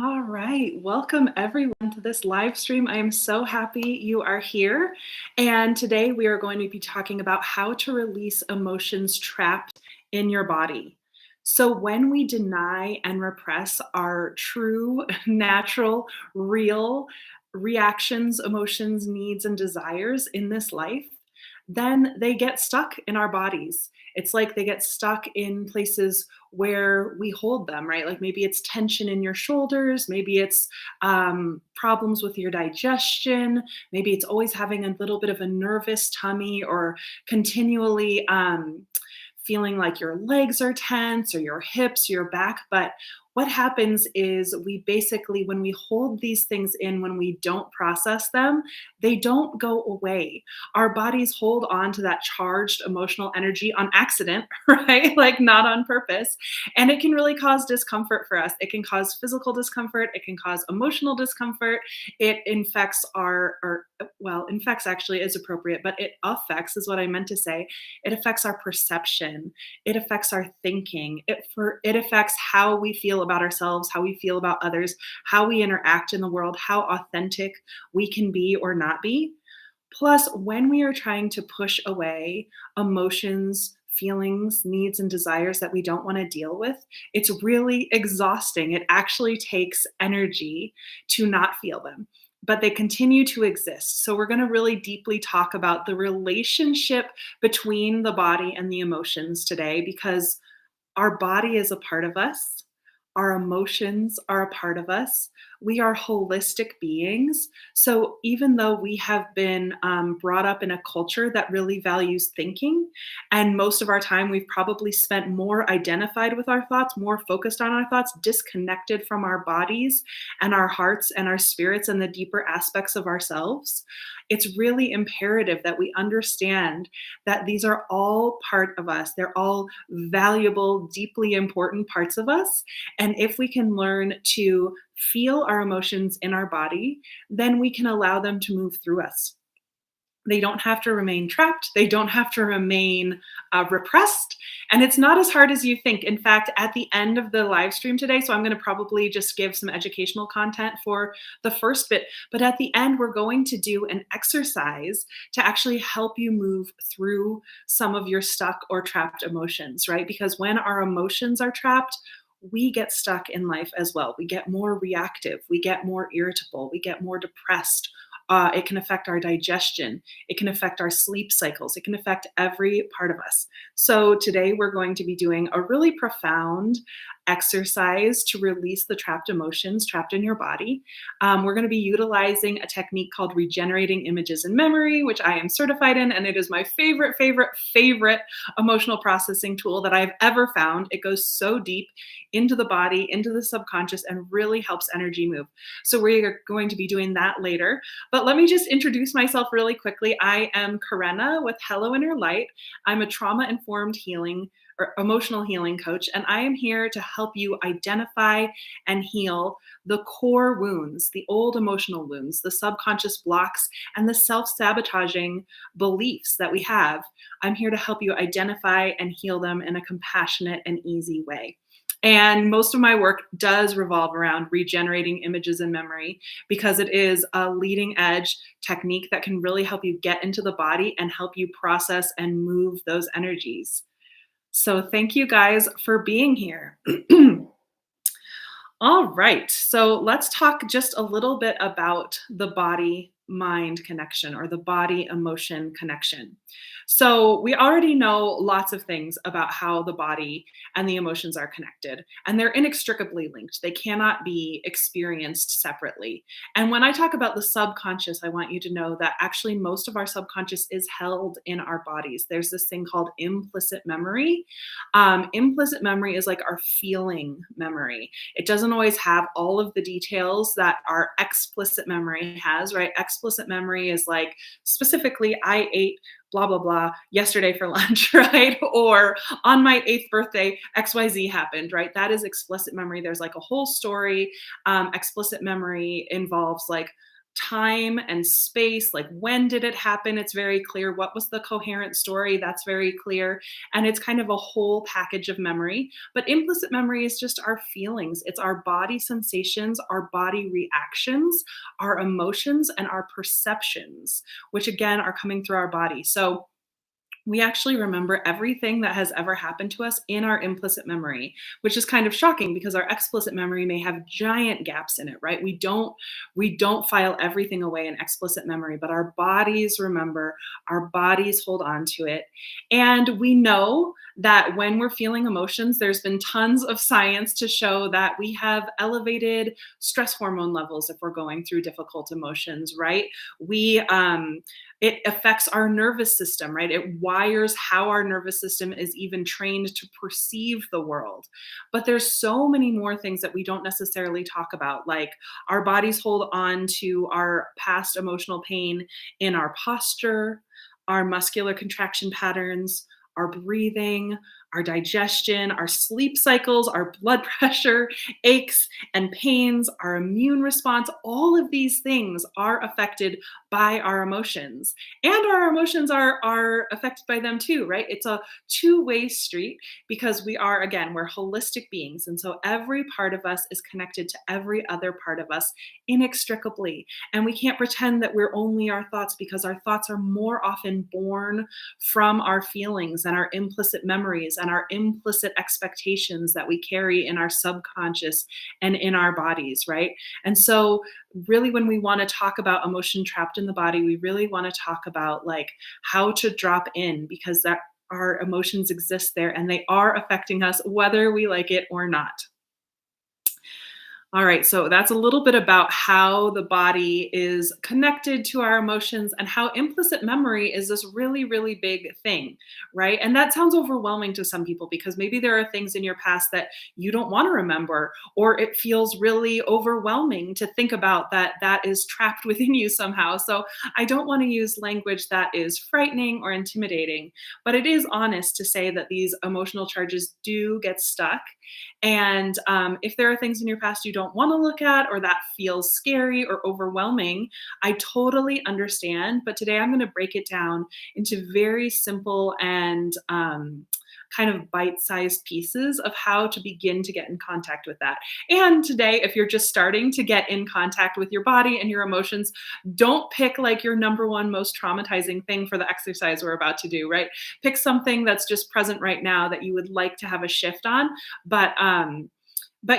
All right. Welcome everyone to this live stream. I am so happy you are here. And today we are going to be talking about how to release emotions trapped in your body. So, when we deny and repress our true, natural, real reactions, emotions, needs, and desires in this life, then they get stuck in our bodies. It's like they get stuck in places where we hold them, right? Like maybe it's tension in your shoulders, maybe it's problems with your digestion, maybe it's always having a little bit of a nervous tummy or continually feeling like your legs are tense or your hips, your back. But what happens is we basically, when we hold these things in, when we don't process them, they don't go away. Our bodies hold on to that charged emotional energy on accident, right? Like not on purpose. And it can really cause discomfort for us. It can cause physical discomfort. It can cause emotional discomfort. It infects well, infects actually is appropriate, but it affects, is what I meant to say. It affects our perception. It affects our thinking. It affects how we feel about ourselves, how we feel about others, how we interact in the world, how authentic we can be or not be. Plus, when we are trying to push away emotions, feelings, needs, and desires that we don't want to deal with, it's really exhausting. It actually takes energy to not feel them, but they continue to exist. So, we're going to really deeply talk about the relationship between the body and the emotions today because our body is a part of us. Our emotions are a part of us. We are holistic beings. So, even though we have been brought up in a culture that really values thinking, and most of our time we've probably spent more identified with our thoughts, more focused on our thoughts, disconnected from our bodies and our hearts and our spirits and the deeper aspects of ourselves, it's really imperative that we understand that these are all part of us. They're all valuable, deeply important parts of us. And if we can learn to feel our emotions in our body, then we can allow them to move through us. They don't have to remain trapped. They don't have to remain repressed. And it's not as hard as you think. In fact, at the end of the live stream today, so I'm going to probably just give some educational content for the first bit, but at the end, we're going to do an exercise to actually help you move through some of your stuck or trapped emotions, right? Because when our emotions are trapped, we get stuck in life as well. We get more reactive, we get more irritable, we get more depressed. It can affect our digestion. It can affect our sleep cycles. It can affect every part of us. So, today we're going to be doing a really profound exercise to release the trapped emotions trapped in your body. We're going to be utilizing a technique called regenerating images in memory, which I am certified in, and it is my favorite emotional processing tool that I've ever found. It goes so deep into the body, into the subconscious, and really helps energy move. So, we're going to be doing that later. But let me just introduce myself really quickly. I am Karenna with Hello Inner Light. I'm a trauma informed healing or emotional healing coach, and I am here to help you identify and heal the core wounds, the old emotional wounds, the subconscious blocks, and the self sabotaging beliefs that we have. I'm here to help you identify and heal them in a compassionate and easy way. And most of my work does revolve around regenerating images in memory because it is a leading edge technique that can really help you get into the body and help you process and move those energies. So, thank you guys for being here. All right. So let's talk just a little bit about the body mind connection or the body emotion connection. So we already know lots of things about how the body and the emotions are connected, and they're inextricably linked. They cannot be experienced separately. And when I talk about the subconscious, I want you to know that actually most of our subconscious is held in our bodies. There's this thing called implicit memory. Implicit memory is like our feeling memory. It doesn't always have all of the details that our explicit memory has, right? Explicit memory is like specifically, I ate blah, blah, blah yesterday for lunch, right? Or on my eighth birthday, XYZ happened, right? That is explicit memory. There's like a whole story. Explicit memory involves like time and space, like when did it happen? It's very clear. What was the coherent story? That's very clear. And it's kind of a whole package of memory. But implicit memory is just our feelings, it's our body sensations, our body reactions, our emotions, and our perceptions, which again are coming through our body. So we actually remember everything that has ever happened to us in our implicit memory, which is kind of shocking because our explicit memory may have giant gaps in it, right? We don't file everything away in explicit memory, but our bodies remember, our bodies hold on to it. And we know that when we're feeling emotions, there's been tons of science to show that we have elevated stress hormone levels if we're going through difficult emotions, right? We it affects our nervous system, right? It wires how our nervous system is even trained to perceive the world. But there's so many more things that we don't necessarily talk about, like our bodies hold on to our past emotional pain in our posture, our muscular contraction patterns, our breathing, our digestion, our sleep cycles, our blood pressure, aches and pains, our immune response. All of these things are affected by our emotions. And our emotions are affected by them too, right? It's a two-way street because we're holistic beings. And so every part of us is connected to every other part of us inextricably. And we can't pretend that we're only our thoughts because our thoughts are more often born from our feelings and our implicit memories and our implicit expectations that we carry in our subconscious and in our bodies, right? And so, really, when we want to talk about emotion trapped in the body, we really want to talk about like how to drop in because that our emotions exist there and they are affecting us whether we like it or not. All right, so that's a little bit about how the body is connected to our emotions and how implicit memory is this really, really big thing, right? And that sounds overwhelming to some people because maybe there are things in your past that you don't want to remember, or it feels really overwhelming to think about that is trapped within you somehow. So I don't want to use language that is frightening or intimidating, but it is honest to say that these emotional charges do get stuck and if there are things in your past you don't want to look at or that feels scary or overwhelming, I totally understand. But today I'm going to break it down into very simple and kind of bite sized pieces of how to begin to get in contact with that. And today, if you're just starting to get in contact with your body and your emotions, don't pick like your number one most traumatizing thing for the exercise we're about to do, right? Pick something that's just present right now that you would like to have a shift on. But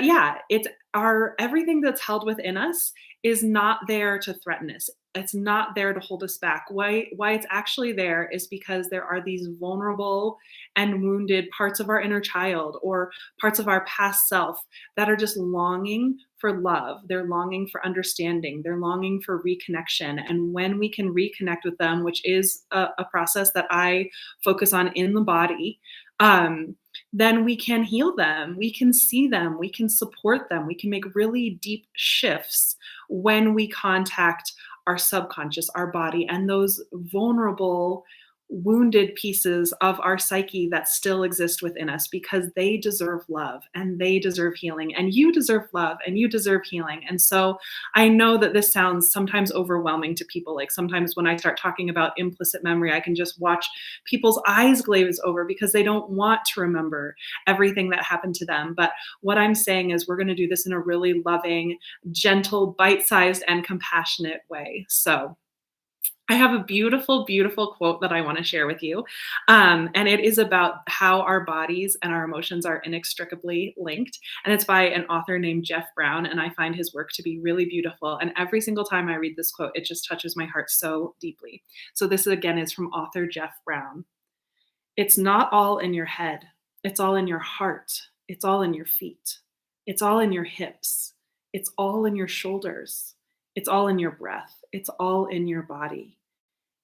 yeah, it's our everything that's held within us is not there to threaten us. It's not there to hold us back. Why it's actually there is because there are these vulnerable and wounded parts of our inner child or parts of our past self that are just longing for love. They're longing for understanding. They're longing for reconnection. And when we can reconnect with them, which is a process that I focus on in the body, um, then we can heal them, we can see them, we can support them, we can make really deep shifts when we contact our subconscious, our body, and those vulnerable, wounded pieces of our psyche that still exist within us because they deserve love and they deserve healing, and you deserve love and you deserve healing. And so I know that this sounds sometimes overwhelming to people. Like sometimes when I start talking about implicit memory, I can just watch people's eyes glaze over because they don't want to remember everything that happened to them. But what I'm saying is we're going to do this in a really loving, gentle, bite-sized, and compassionate way. So I have a beautiful, beautiful quote that I want to share with you. And it is about how our bodies and our emotions are inextricably linked. And it's by an author named Jeff Brown. And I find his work to be really beautiful. And every single time I read this quote, it just touches my heart so deeply. So this again is from author Jeff Brown. It's not all in your head. It's all in your heart. It's all in your feet. It's all in your hips. It's all in your shoulders. It's all in your breath. It's all in your body.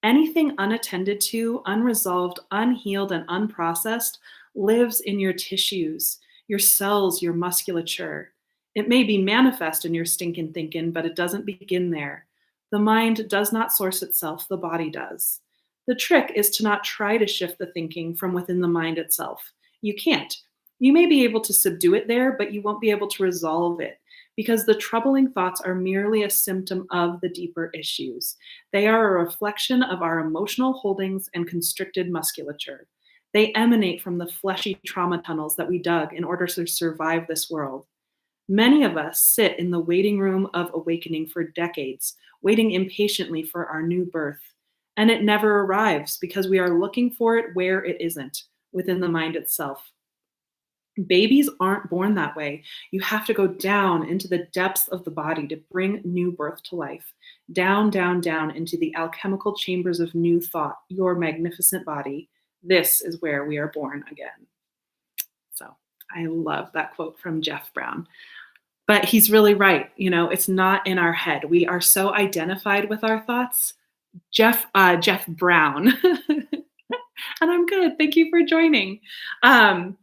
Anything unattended to, unresolved, unhealed, and unprocessed lives in your tissues, your cells, your musculature. It may be manifest in your stinking thinking, but it doesn't begin there. The mind does not source itself, the body does. The trick is to not try to shift the thinking from within the mind itself. You can't. You may be able to subdue it there, but you won't be able to resolve it because the troubling thoughts are merely a symptom of the deeper issues. They are a reflection of our emotional holdings and constricted musculature. They emanate from the fleshy trauma tunnels that we dug in order to survive this world. Many of us sit in the waiting room of awakening for decades, waiting impatiently for our new birth. And it never arrives because we are looking for it where it isn't, within the mind itself. Babies aren't born that way. You have to go down into the depths of the body to bring new birth to life. Down, down, down into the alchemical chambers of new thought, your magnificent body. This is where we are born again. So I love that quote from Jeff Brown. But he's really right. It's not in our head. We are so identified with our thoughts. Jeff Brown. And I'm good. Thank you for joining. Um,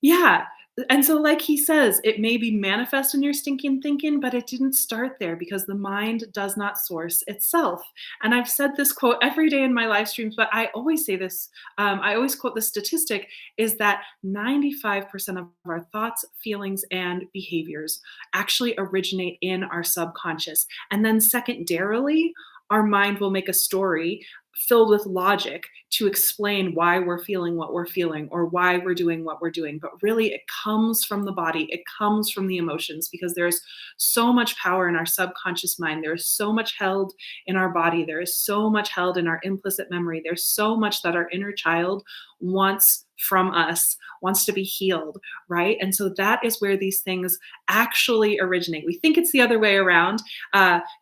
Yeah. And so, like he says, it may be manifest in your stinking thinking, but it didn't start there because the mind does not source itself. And I've said this quote every day in my live streams, but I always say this. I always quote the statistic is that 95% of our thoughts, feelings, and behaviors actually originate in our subconscious. And then, secondarily, our mind will make a story filled with logic to explain why we're feeling what we're feeling or why we're doing what we're doing. But really, it comes from the body, it comes from the emotions because there's so much power in our subconscious mind. There is so much held in our body. There is so much held in our implicit memory. There's so much that our inner child wants from us, wants to be healed, right? And so that is where these things actually originate. We think it's the other way around.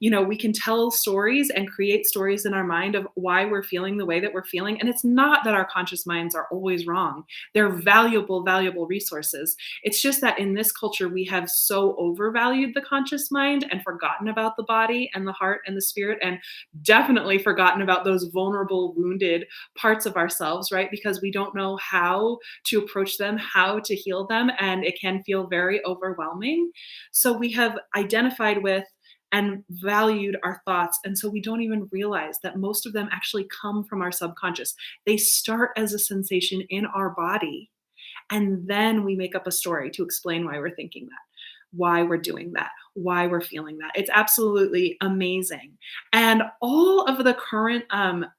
We can tell stories and create stories in our mind of why we're feeling the way that we're feeling. And it's not that our conscious minds are always wrong. They're valuable, valuable resources. It's just that in this culture, we have so overvalued the conscious mind and forgotten about the body and the heart and the spirit, and definitely forgotten about those vulnerable, wounded parts of ourselves, right? Because we don't know how to approach them, how to heal them, and it can feel very overwhelming. So we have identified with and valued our thoughts. And so we don't even realize that most of them actually come from our subconscious. They start as a sensation in our body. And then we make up a story to explain why we're thinking that, why we're doing that, why we're feeling that. It's absolutely amazing. And all of the current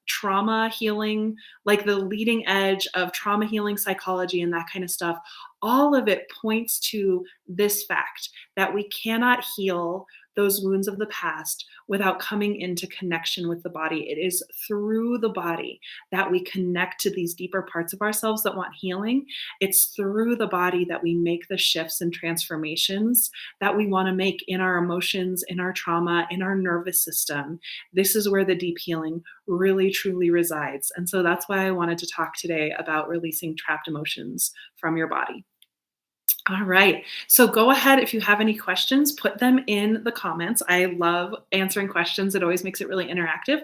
trauma healing, like the leading edge of trauma healing psychology and that kind of stuff, all of it points to this fact that we cannot heal those wounds of the past without coming into connection with the body. It is through the body that we connect to these deeper parts of ourselves that want healing. It's through the body that we make the shifts and transformations that we want to make in our emotions, in our trauma, in our nervous system. This is where the deep healing really truly resides. And so that's why I wanted to talk today about releasing trapped emotions from your body. All right. So go ahead if you have any questions, put them in the comments. I love answering questions. It always makes it really interactive.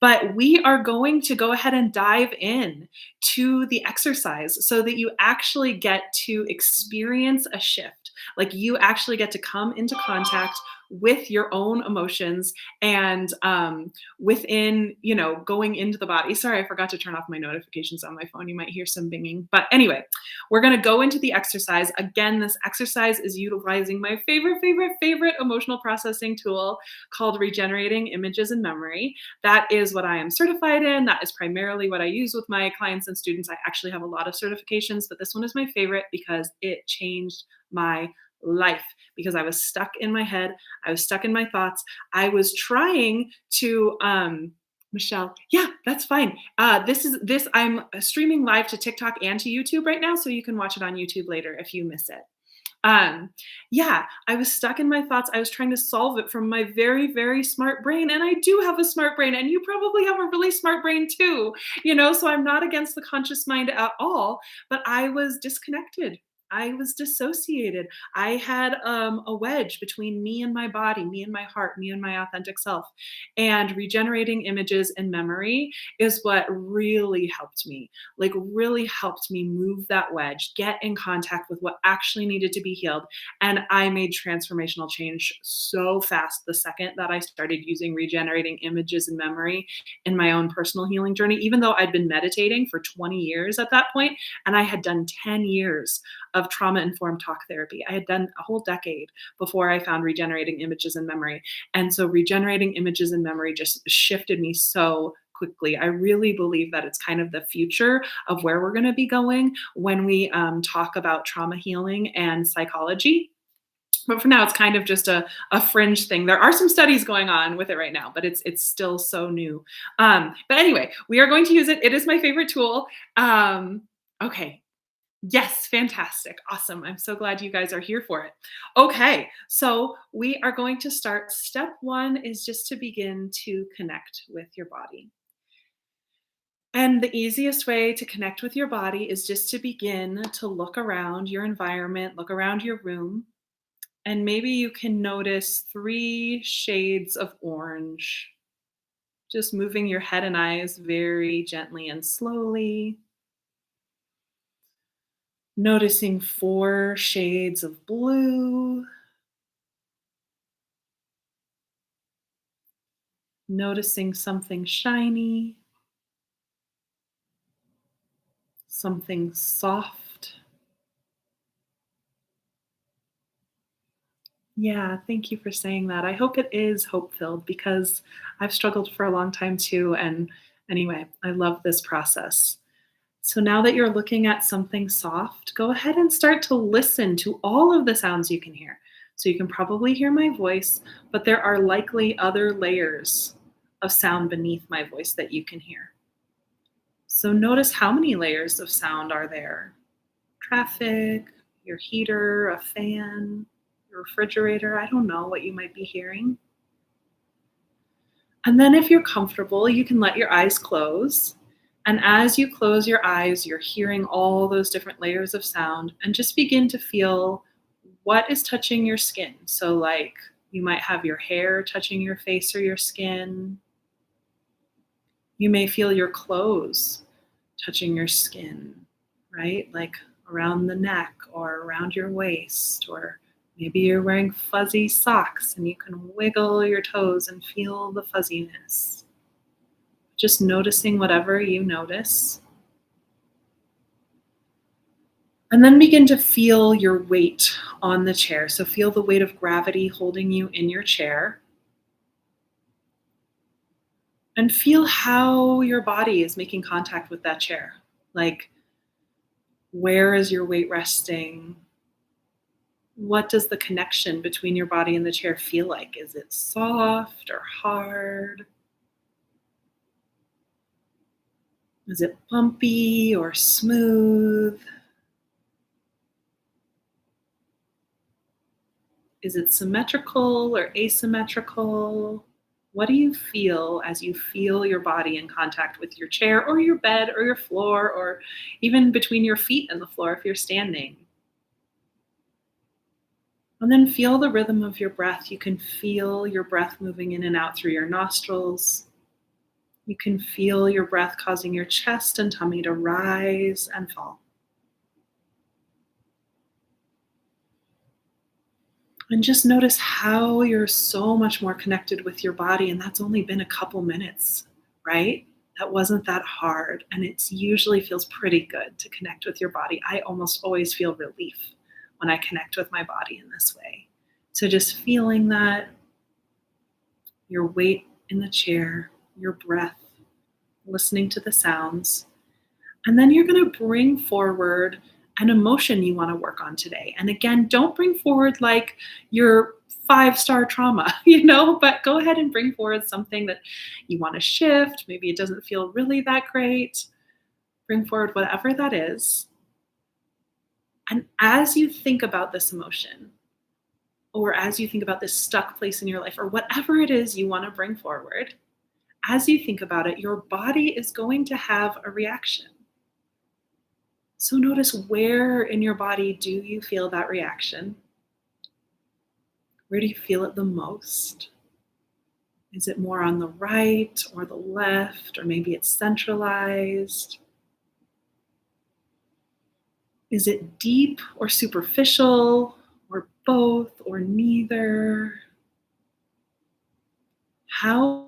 But we are going to go ahead and dive in to the exercise so that you actually get to experience a shift. Like you actually get to come into contact with your own emotions and within, going into the body. Sorry, I forgot to turn off my notifications on my phone. You might hear some binging. But anyway, we're going to go into the exercise. Again, this exercise is utilizing my favorite emotional processing tool called Regenerating Images and Memory. That is what I am certified in. That is primarily what I use with my clients and students. I actually have a lot of certifications, but this one is my favorite because it changed my life because I was stuck in my head. I was stuck in my thoughts. I was trying to, Michelle, yeah, that's fine. I'm streaming live to TikTok and to YouTube right now, so you can watch it on YouTube later if you miss it. Yeah, I was stuck in my thoughts. I was trying to solve it from my very, very smart brain. And I do have a smart brain, and you probably have a really smart brain too, so I'm not against the conscious mind at all, but I was disconnected. I was dissociated. I had a wedge between me and my body, me and my heart, me and my authentic self. And regenerating images and memory is what really helped me, like, really helped me move that wedge, get in contact with what actually needed to be healed. And I made transformational change so fast the second that I started using regenerating images and memory in my own personal healing journey, even though I'd been meditating for 20 years at that point, and I had done 10 years of trauma informed talk therapy. I had done a whole decade before I found regenerating images and memory. And so regenerating images and memory just shifted me so quickly. I really believe that it's kind of the future of where we're going to be going when we talk about trauma healing and psychology. But for now, it's kind of just a fringe thing. There are some studies going on with it right now, but it's still so new. But anyway, we are going to use it. It is my favorite tool. Okay. Yes, fantastic. Awesome. I'm so glad you guys are here for it. Okay, so we are going to start. Step one is just to begin to connect with your body. And the easiest way to connect with your body is just to begin to look around your environment, look around your room, and maybe you can notice three shades of orange. Just moving your head and eyes very gently and slowly. Noticing four shades of blue. Noticing something shiny, something soft. Yeah, thank you for saying that. I hope it is hope filled because I've struggled for a long time too. And anyway, I love this process. So now that you're looking at something soft, go ahead and start to listen to all of the sounds you can hear. So you can probably hear my voice, but there are likely other layers of sound beneath my voice that you can hear. So notice how many layers of sound are there. Traffic, your heater, a fan, your refrigerator. I don't know what you might be hearing. And then if you're comfortable, you can let your eyes close. And as you close your eyes, you're hearing all those different layers of sound and just begin to feel what is touching your skin. So, like, you might have your hair touching your face or your skin. You may feel your clothes touching your skin, right? Like around the neck or around your waist, or maybe you're wearing fuzzy socks and you can wiggle your toes and feel the fuzziness. Just noticing whatever you notice. And then begin to feel your weight on the chair. So feel the weight of gravity holding you in your chair. And feel how your body is making contact with that chair. Like, where is your weight resting? What does the connection between your body and the chair feel like? Is it soft or hard? Is it bumpy or smooth? Is it symmetrical or asymmetrical? What do you feel as you feel your body in contact with your chair or your bed or your floor, or even between your feet and the floor if you're standing? And then feel the rhythm of your breath. You can feel your breath moving in and out through your nostrils. You can feel your breath causing your chest and tummy to rise and fall. And just notice how you're so much more connected with your body. And that's only been a couple minutes, right? That wasn't that hard. And it usually feels pretty good to connect with your body. I almost always feel relief when I connect with my body in this way. So just feeling that, your weight in the chair, your breath, listening to the sounds. And then you're going to bring forward an emotion you want to work on today. And again, don't bring forward like your 5-star trauma, but go ahead and bring forward something that you want to shift. Maybe it doesn't feel really that great. Bring forward whatever that is. And as you think about this emotion, or as you think about this stuck place in your life, or whatever it is you want to bring forward, as you think about it, your body is going to have a reaction. So notice, where in your body do you feel that reaction? Where do you feel it the most? Is it more on the right or the left, or maybe it's centralized? Is it deep or superficial, or both, or neither? How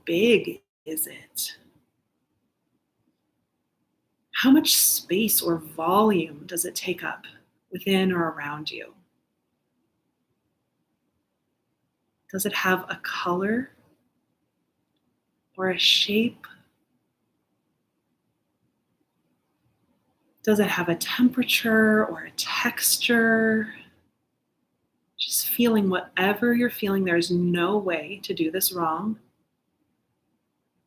big is it? How much space or volume does it take up within or around you? Does it have a color or a shape? Does it have a temperature or a texture? Just feeling whatever you're feeling. There's no way to do this wrong.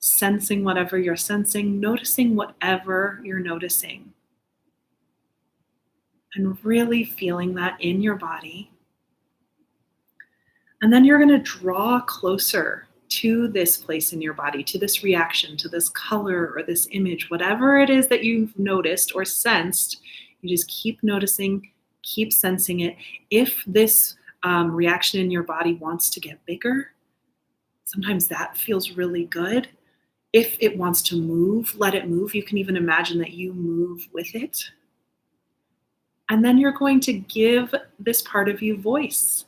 Sensing whatever you're sensing, noticing whatever you're noticing, and really feeling that in your body. And then you're going to draw closer to this place in your body, to this reaction, to this color or this image, whatever it is that you've noticed or sensed. You just keep noticing, keep sensing it. If this reaction in your body wants to get bigger, sometimes that feels really good. If it wants to move, let it move. You can even imagine that you move with it. And then you're going to give this part of you voice.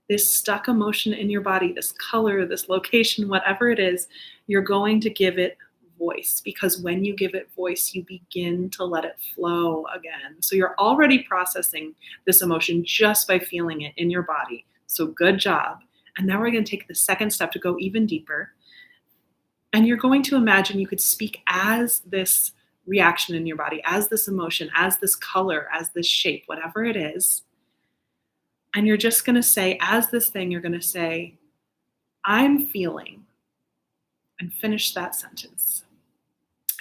This stuck emotion in your body, this color, this location, whatever it is, you're going to give it voice, because when you give it voice, you begin to let it flow again. So you're already processing this emotion just by feeling it in your body. So good job. And now we're going to take the second step to go even deeper. And you're going to imagine you could speak as this reaction in your body, as this emotion, as this color, as this shape, whatever it is. And you're just going to say, as this thing, you're going to say, I'm feeling, and finish that sentence.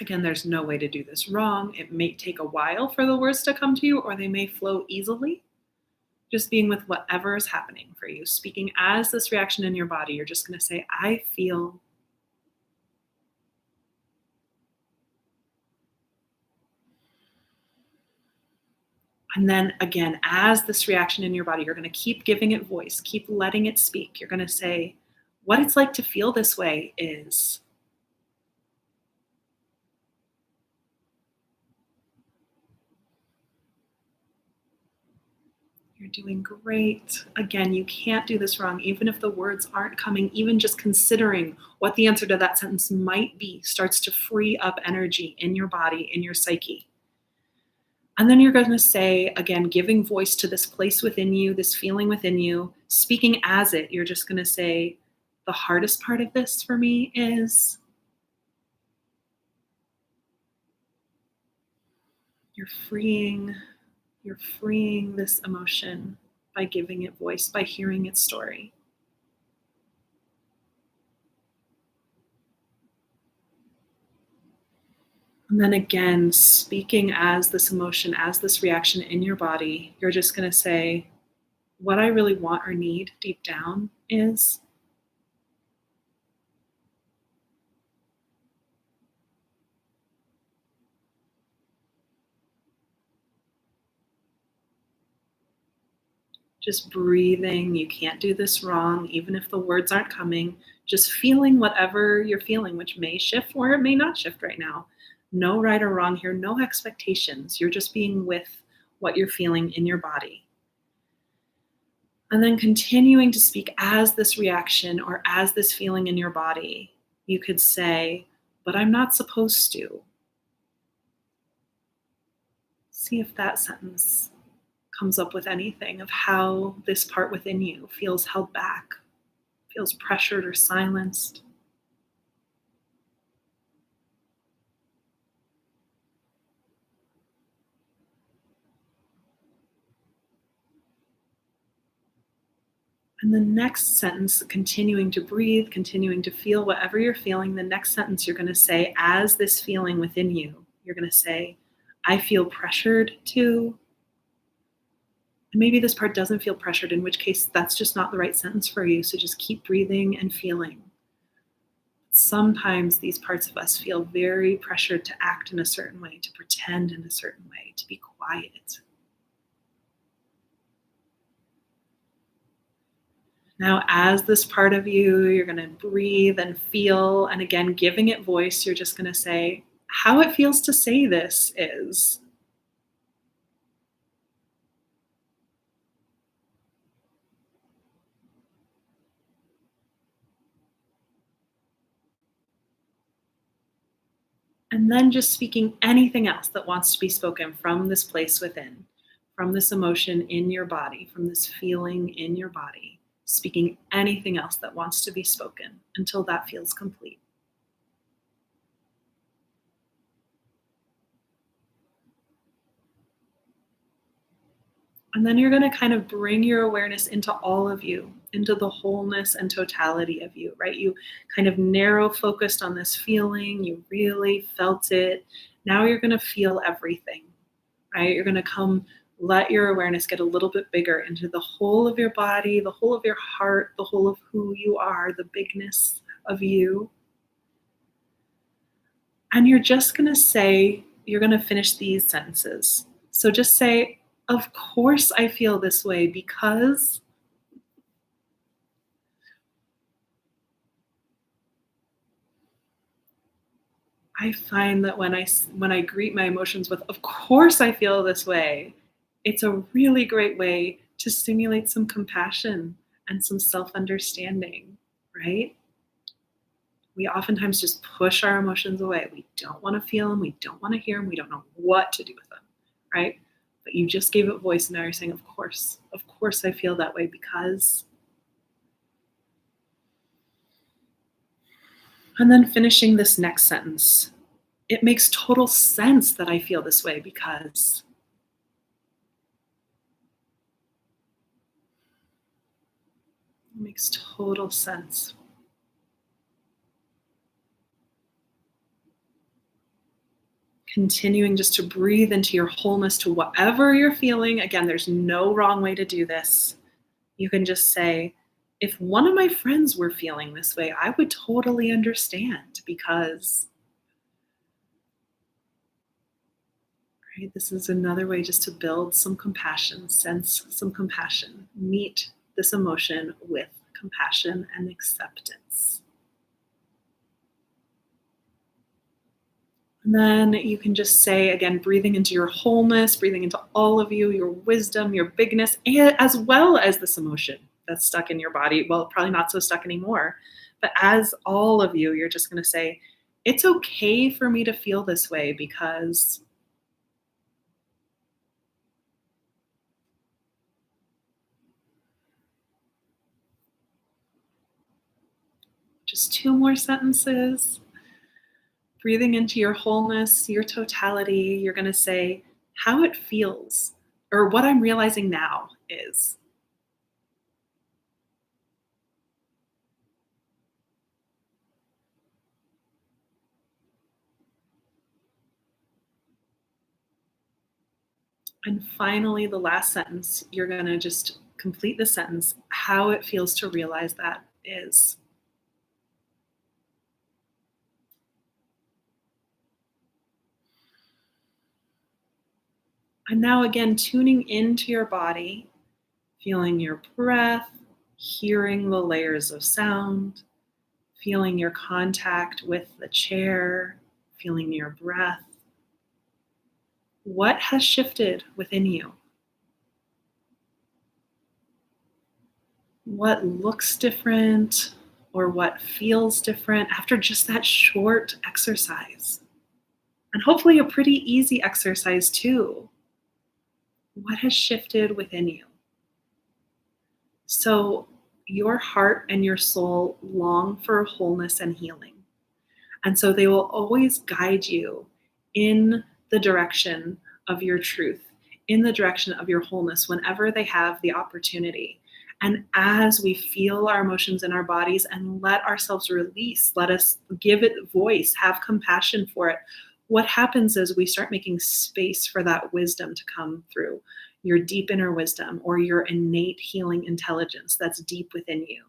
Again, there's no way to do this wrong. It may take a while for the words to come to you, or they may flow easily. Just being with whatever is happening for you. Speaking as this reaction in your body, you're just going to say, I feel. And then again, as this reaction in your body, you're going to keep giving it voice, keep letting it speak. You're going to say, what it's like to feel this way is. You're doing great. Again, you can't do this wrong. Even if the words aren't coming, even just considering what the answer to that sentence might be starts to free up energy in your body, in your psyche. And then you're going to say, again, giving voice to this place within you, this feeling within you, speaking as it, you're just going to say, the hardest part of this for me is. You're freeing this emotion by giving it voice, by hearing its story. And then again, speaking as this emotion, as this reaction in your body, you're just going to say, what I really want or need deep down is. Just breathing. You can't do this wrong, even if the words aren't coming. Just feeling whatever you're feeling, which may shift or it may not shift right now. No right or wrong here, no expectations. You're just being with what you're feeling in your body. And then continuing to speak as this reaction or as this feeling in your body. You could say, but I'm not supposed to. See if that sentence comes up with anything of how this part within you feels held back, feels pressured or silenced. And the next sentence, continuing to breathe, continuing to feel whatever you're feeling, the next sentence you're going to say, as this feeling within you, you're going to say, I feel pressured to. And maybe this part doesn't feel pressured, in which case that's just not the right sentence for you. So just keep breathing and feeling. Sometimes these parts of us feel very pressured to act in a certain way, to pretend in a certain way, to be quiet. Now, as this part of you, you're going to breathe and feel. And again, giving it voice, you're just going to say, how it feels to say this is. And then just speaking anything else that wants to be spoken from this place within, from this emotion in your body, from this feeling in your body, speaking anything else that wants to be spoken until that feels complete. And then you're going to kind of bring your awareness into all of you, into the wholeness and totality of you, right? You kind of narrow focused on this feeling, you really felt it. Now you're going to feel everything, right? You're going to come let your awareness get a little bit bigger into the whole of your body, the whole of your heart, the whole of who you are, the bigness of you. And you're just going to say, you're going to finish these sentences. So just say, of course I feel this way because I find that when I greet my emotions with of course I feel this way, it's a really great way to stimulate some compassion and some self-understanding, right? We oftentimes just push our emotions away. We don't want to feel them, we don't want to hear them, we don't know what to do with them, right? But you just gave it voice and now you're saying, of course I feel that way because, and then finishing this next sentence. It makes total sense that I feel this way because. It makes total sense. Continuing just to breathe into your wholeness to whatever you're feeling. Again, there's no wrong way to do this. You can just say, if one of my friends were feeling this way, I would totally understand because, right? This is another way just to build some compassion, sense some compassion, meet this emotion with compassion and acceptance. And then you can just say, again, breathing into your wholeness, breathing into all of you, your wisdom, your bigness, and as well as this emotion that's stuck in your body. Well, probably not so stuck anymore. But as all of you, you're just going to say, it's okay for me to feel this way because. Just two more sentences. Breathing into your wholeness, your totality, you're going to say how it feels or what I'm realizing now is. And finally, the last sentence, you're going to just complete the sentence, how it feels to realize that is. And now, again, tuning into your body, feeling your breath, hearing the layers of sound, feeling your contact with the chair, feeling your breath. What has shifted within you? What looks different or what feels different after just that short exercise? And hopefully, a pretty easy exercise, too. What has shifted within you? So, your heart and your soul long for wholeness and healing. And so, they will always guide you in the direction of your truth, in the direction of your wholeness whenever they have the opportunity. And as we feel our emotions in our bodies and let ourselves release, let us give it voice, have compassion for it, what happens is we start making space for that wisdom to come through, your deep inner wisdom or your innate healing intelligence that's deep within you.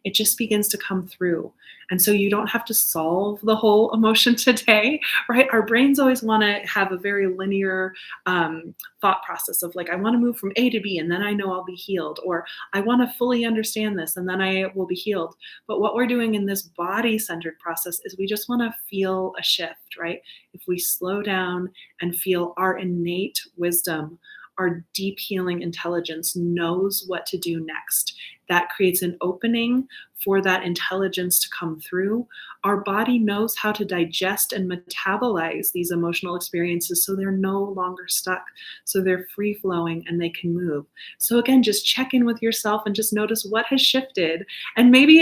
it just begins to come through. And so you don't have to solve the whole emotion today, right? Our brains always want to have a very linear thought process of like, I want to move from A to B and then I know I'll be healed, or I want to fully understand this and then I will be healed. But what we're doing in this body centered process is we just want to feel a shift, right? If we slow down and feel our innate wisdom, our deep healing intelligence knows what to do next. That creates an opening for that intelligence to come through. Our body knows how to digest and metabolize these emotional experiences so they're no longer stuck. So they're free flowing and they can move. So again, just check in with yourself and just notice what has shifted. And maybe,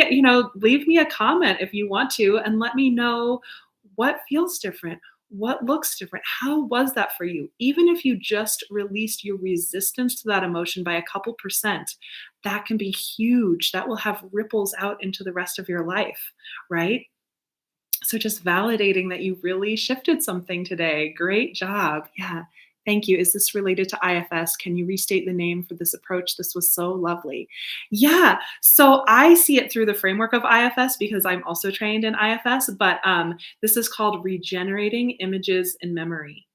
leave me a comment if you want to and let me know what feels different. What looks different? How was that for you? Even if you just released your resistance to that emotion by a couple percent, that can be huge. That will have ripples out into the rest of your life, right? So just validating that you really shifted something today. Great job. Yeah. Thank you. Is this related to IFS? Can you restate the name for this approach? This was so lovely. Yeah. So I see it through the framework of IFS because I'm also trained in IFS, but this is called regenerating images in memory.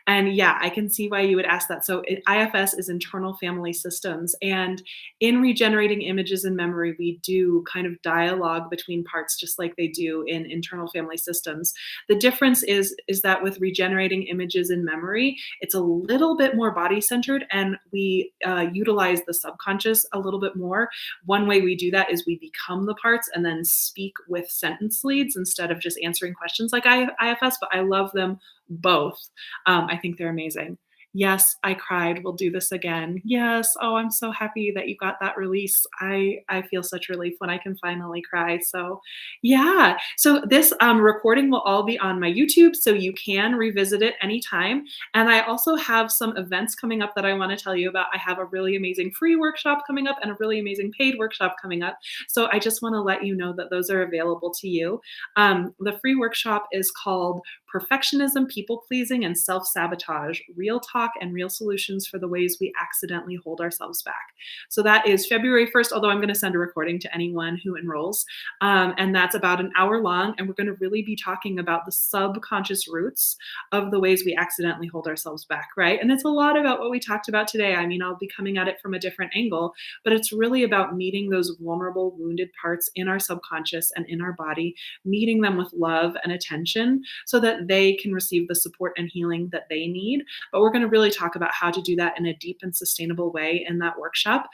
And yeah, I can see why you would ask that. So IFS is internal family systems. And in regenerating images in memory, we do kind of dialogue between parts, just like they do in internal family systems. The difference is that with regenerating images in memory, it's a little bit more body centered and we utilize the subconscious a little bit more. One way we do that is we become the parts and then speak with sentence leads instead of just answering questions like IFS, but I love them both. I think they're amazing. Yes, I cried. We'll do this again. Yes. Oh, I'm so happy that you got that release. I feel such relief when I can finally cry. So, yeah. So this recording will all be on my YouTube, so you can revisit it anytime. And I also have some events coming up that I want to tell you about. I have a really amazing free workshop coming up and a really amazing paid workshop coming up. So I just want to let you know that those are available to you. The free workshop is called Perfectionism, People Pleasing, and Self Sabotage, Real Talk and Real Solutions for the Ways We Accidentally Hold Ourselves Back. So that is February 1st, although I'm going to send a recording to anyone who enrolls. And that's about an hour long. And we're going to really be talking about the subconscious roots of the ways we accidentally hold ourselves back, right? And it's a lot about what we talked about today. I mean, I'll be coming at it from a different angle, but it's really about meeting those vulnerable, wounded parts in our subconscious and in our body, meeting them with love and attention so that they can receive the support and healing that they need. But we're going to really talk about how to do that in a deep and sustainable way in that workshop.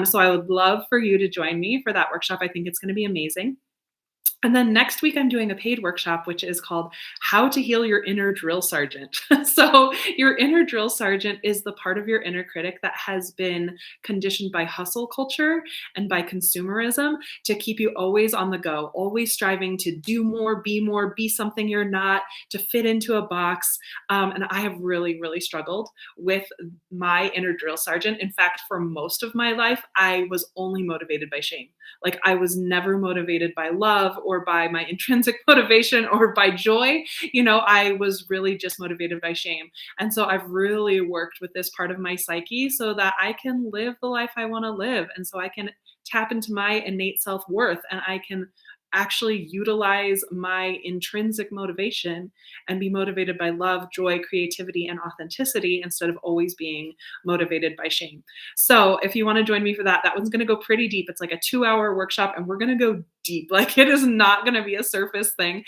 So I would love for you to join me for that workshop. I think it's going to be amazing. And then next week, I'm doing a paid workshop, which is called How to Heal Your Inner Drill Sergeant. So, your inner drill sergeant is the part of your inner critic that has been conditioned by hustle culture and by consumerism to keep you always on the go, always striving to do more, be something you're not, to fit into a box. And I have really, really struggled with my inner drill sergeant. In fact, for most of my life, I was only motivated by shame. Like I was never motivated by love or by my intrinsic motivation or by joy. I was really just motivated by shame. And so I've really worked with this part of my psyche so that I can live the life I want to live. And so I can tap into my innate self-worth and I can actually utilize my intrinsic motivation and be motivated by love, joy, creativity, and authenticity instead of always being motivated by shame. So if you want to join me for that, that one's going to go pretty deep. It's like a 2-hour workshop and we're going to go deep. Like it is not going to be a surface thing.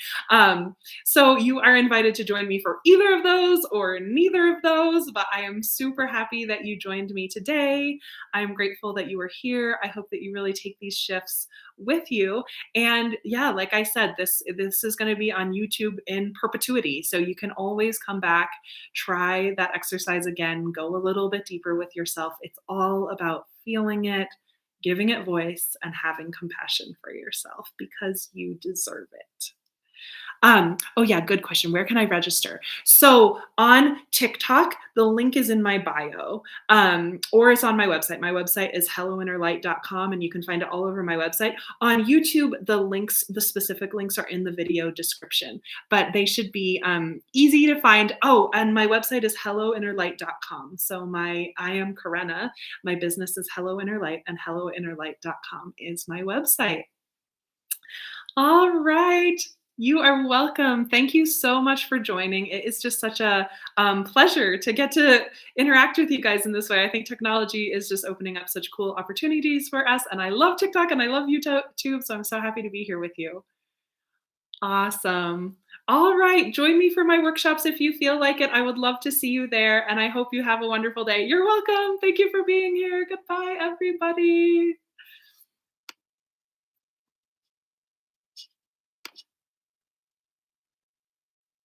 So you are invited to join me for either of those or neither of those, but I am super happy that you joined me today. I'm grateful that you were here. I hope that you really take these shifts with you. And yeah, like I said, this is going to be on YouTube in perpetuity. So you can always come back, try that exercise again, go a little bit deeper with yourself. It's all about feeling it, giving it voice, and having compassion for yourself because you deserve it. Oh yeah, good question. Where can I register? So on TikTok, the link is in my bio, or it's on my website. My website is helloinnerlight.com, and you can find it all over my website. On YouTube, the specific links are in the video description, but they should be easy to find. Oh, and my website is helloinnerlight.com. So I am Karenna. My business is Hello Inner Light, and helloinnerlight.com is my website. All right. You are welcome. Thank you so much for joining. It is just such a pleasure to get to interact with you guys in this way. I think technology is just opening up such cool opportunities for us. And I love TikTok and I love YouTube. So I'm so happy to be here with you. Awesome. All right. Join me for my workshops if you feel like it. I would love to see you there. And I hope you have a wonderful day. You're welcome. Thank you for being here. Goodbye, everybody.